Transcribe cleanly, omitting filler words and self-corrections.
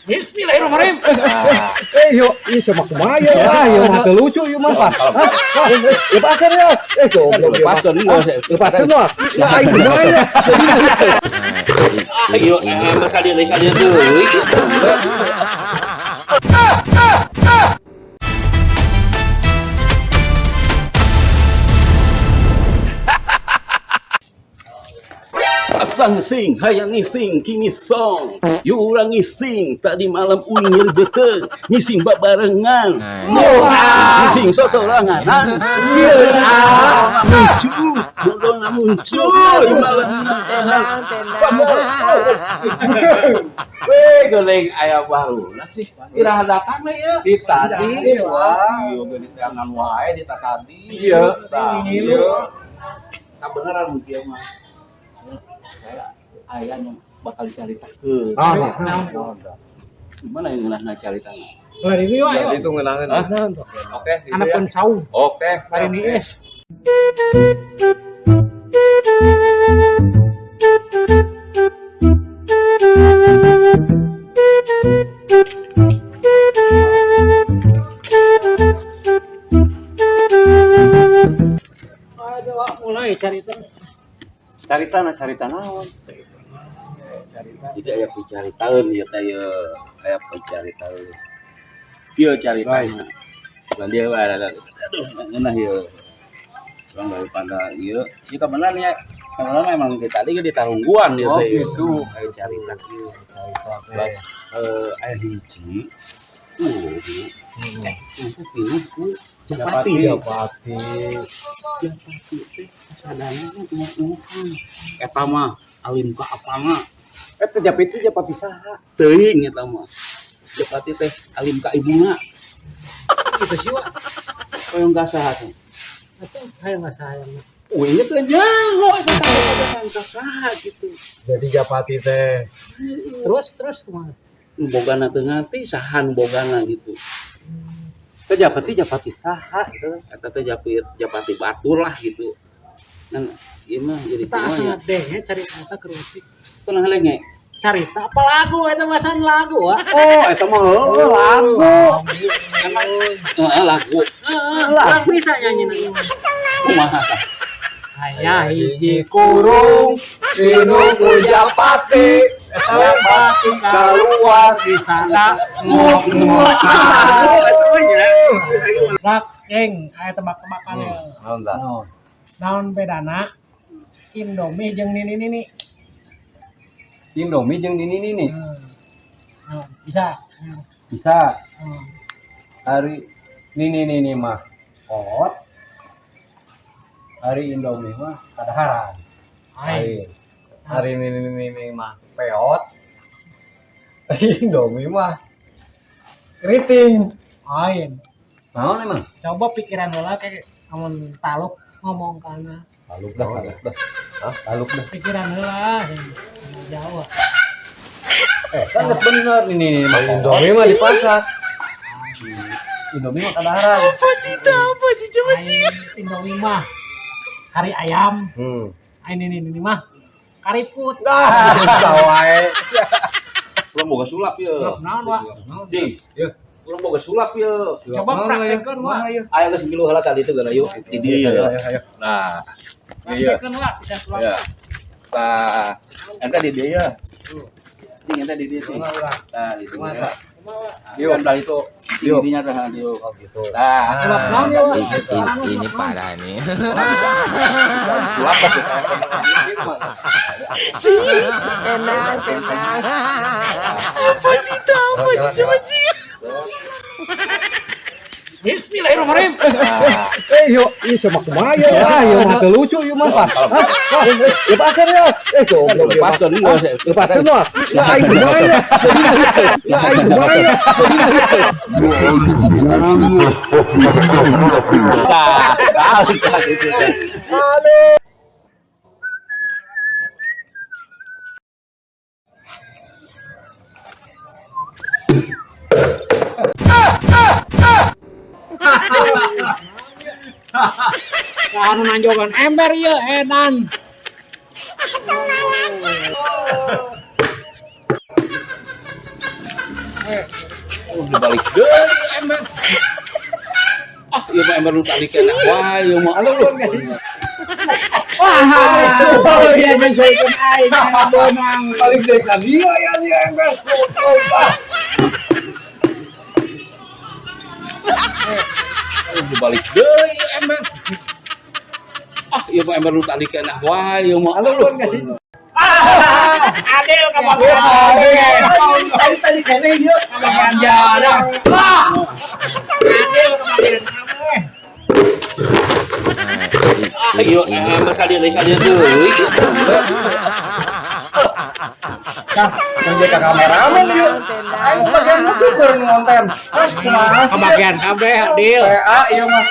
Bismillahirrahmanirrahim. Yuk, ini sama kumaha lah, yuk mah lucu yuk mah pas. Lepaskan ya. Goblok lepaskan dulu. Lepaskan mah. Nah, aing kumaha ya. Ayo, kalian tuh. Asang sing, hayang ngising, kini song. Yu urang ngising, tadi malam uing nyerbeteun, ngising babarengan. Ngising sosorangan. Muncul, muncul. Weh, goleng ayam baru. Lah sih, iraha datang we ya. Di tadi. Wah, ieu ge di tangan wae di tadi. Iya. Ngilu. Kabeneran mungkin mah. Ayah yang bakal caritakeun. Gimana yang ngeunah caritakeun? Lah ini yuk ayo. Itu ngeunangeun. Oke, Anak pun saung. Oke, Hari ini es. Aduh, mulai cerita. carita naon? Jadi aya picaritaeun ieu teh aya picaritaeun. Ieu caritana. Bukan dia ada. Aduh, ngeunah ieu. Urang dari pandang ieu. Ieu kebenaran ya. Kebenaran memang kita tadi di Tarungguan ieu teh. Gitu. Aya carita ieu. Bas aya hiji. Itu pilih ku Japati teh sadana ngomong eta mah alim ka apana Japati saha? teuing eta mah Japati teh alim ka ibuna Itu sih wa. koyong ka saha teh Atuh hayang sayang. ieu teh nyaho eta ka saha gitu Jadi Japati teh. Terus kumaha? bogana teu ngarti sahan bogana gitu Japati saha gitu. eta teh Japati batur lah gitu kan ieu mah jadi Kita kumaha asal ya deh cerita kerusi. pernah ngelenge Cerita apa lagu eta masan lagu wa. oh eta mah lagu lagu Kurang bisa nyanyi nanti. kumaha Ayah hiji kurung Ku Japati. Japati Keluar di sana ngok-ngok. rak geng aya tebak-tebakan ya. Naon tah? Naon bedana Indomie jeung nini. Indomie jeung ini. Bisa. Bisa Hmm. hari ini mah pot. Hari Indomie mah kadaharan. Hari ini mah peot. Indomie mah keriting. Ain. Naon emang? Coba pikiran heula kayak amun taluk ngomong kana. Taluk dah. Hah? Taluk dah. Pikiran heula Jawa. Kan bener ini mah Indomie mah di pasar. Indomie mah kadaharan. Ain Indomie mah hari ayam. Ain ini mah kariput. Sawae. urang boga sulap ye Naon wa? Jing Ieu. urang boga sulap ye Coba praktekkeun wa. aya geus ngilu heula tadi teh geuna yuk di dieu ya Ayo. nah iya Praktekkeun wa bisa sulap. ya tah eta di dieu ya Jing eta di dieu sih tah di dieu ya Yuk. kan dari itu Yuk. intinya tah di Oh gitu. tah Sulap naon ya wa? Ini parah nih. sulap Tenang. Bismillahirrahmanirrahim. Yuk, ini sama kumaha lah, yuk mah lucu yuk mah pas. Lepaskan ya. Goblok lepaskan dulu Lepaskan mah. Nah, aing kumaha ya. Nah, aing kumaha ya. Anu nanjogan ember ieu edan. Dibalik deui ember. Ah, ieu mah ember nu tadi kena wae ieu mah. Alun kasih. Wah, itu ya menyesuaikan aing bonang. Balik deui ka dia ya dia ember. Dibalik deui ember. Ah, ieu mah ember nu tadi kena wae ieu mah. Alun kasih. Adil kebagian. Tadi kene yuk kebagian jalan. Adil kebagian kamu. Ah, ieu ember kali deui. Nah, yang jaga kameramen yuk. Aing bagian musik baru ngonten. Kumaha sih? Kebagian kabeh Adil. PA ieu mah.